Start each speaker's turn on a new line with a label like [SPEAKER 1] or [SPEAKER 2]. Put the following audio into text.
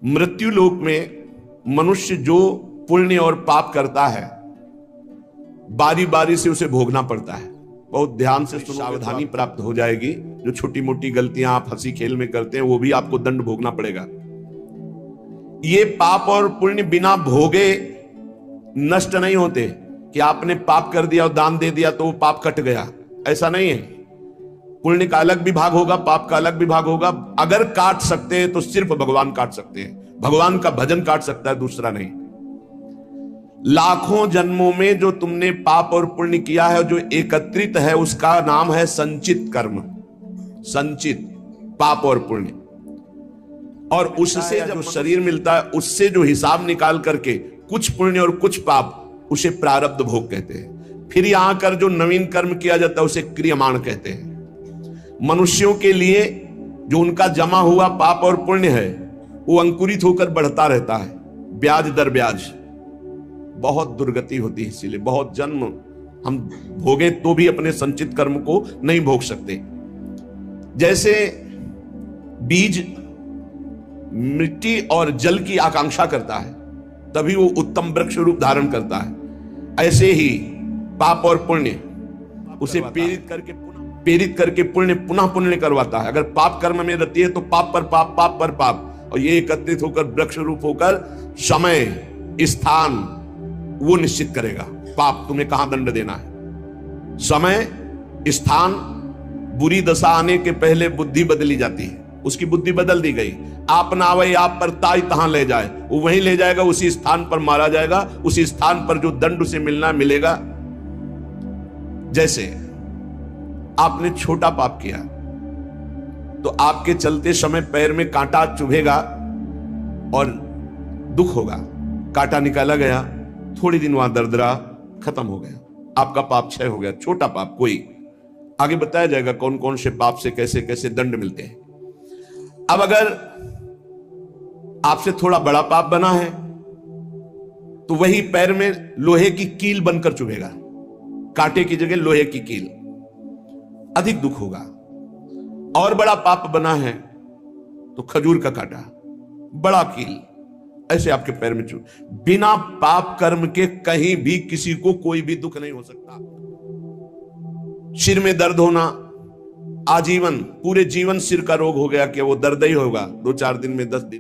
[SPEAKER 1] मृत्यु लोक में मनुष्य जो पुण्य और पाप करता है बारी बारी से उसे भोगना पड़ता है। बहुत ध्यान से सावधानी प्राप्त हो जाएगी। जो छोटी मोटी गलतियां आप हंसी खेल में करते हैं वो भी आपको दंड भोगना पड़ेगा। ये पाप और पुण्य बिना भोगे नष्ट नहीं होते कि आपने पाप कर दिया और दान दे दिया तो वो पाप कट गया, ऐसा नहीं है। पुण्य का अलग विभाग होगा, पाप का अलग विभाग होगा। अगर काट सकते हैं तो सिर्फ भगवान काट सकते हैं। भगवान का भजन काट सकता है, दूसरा नहीं। लाखों जन्मों में जो तुमने पाप और पुण्य किया है, जो एकत्रित है, उसका नाम है संचित कर्म। संचित पाप और पुण्य, और उससे जो शरीर मिलता है उससे जो हिसाब निकाल करके कुछ पुण्य और कुछ पाप, उसे प्रारब्ध भोग कहते हैं। फिर यहां कर जो नवीन कर्म किया जाता है उसे क्रियमाण कहते हैं। मनुष्यों के लिए जो उनका जमा हुआ पाप और पुण्य है वो अंकुरित होकर बढ़ता रहता है, ब्याज दर ब्याज। बहुत दुर्गति होती है, इसीलिए बहुत जन्म हम भोगे तो भी अपने संचित कर्म को नहीं भोग सकते। जैसे बीज मिट्टी और जल की आकांक्षा करता है तभी वो उत्तम वृक्ष रूप धारण करता है, ऐसे ही पाप और पुण्य उसे प्रेरित करके पुण्य पुनः पुण्य करवाता है। अगर पाप कर्म में रहती है तो पाप पर पाप, पाप पर पाप, और ये एकत्रित होकर वृक्ष रूप होकर समय स्थान वो निश्चित करेगा। पाप तुम्हें कहां दंड देना है, समय स्थान। बुरी दशा आने के पहले बुद्धि बदली जाती है, उसकी बुद्धि बदल दी गई। आप ना आवे आप पर ताई तहां ले जाए, वो वहीं ले जाएगा, उसी स्थान पर मारा जाएगा, उसी स्थान पर जो दंड उसे मिलना मिलेगा। जैसे आपने छोटा पाप किया तो आपके चलते समय पैर में कांटा चुभेगा और दुख होगा। कांटा निकाला गया, थोड़ी दिन वहां दर्द रहा, खत्म हो गया, आपका पाप क्षय हो गया। छोटा पाप कोई, आगे बताया जाएगा कौन कौन से पाप से कैसे कैसे दंड मिलते हैं। अब अगर आपसे थोड़ा बड़ा पाप बना है तो वही पैर में लोहे की कील बनकर चुभेगा, कांटे की जगह लोहे की कील, अधिक दुख होगा। और बड़ा पाप बना है तो खजूर का कांटा, बड़ा कील, ऐसे आपके पैर में चुभ। बिना पाप कर्म के कहीं भी किसी को कोई भी दुख नहीं हो सकता। सिर में दर्द होना, आजीवन पूरे जीवन सिर का रोग हो गया कि वो दर्द ही होगा, 2-4 दिन में 10 दिन।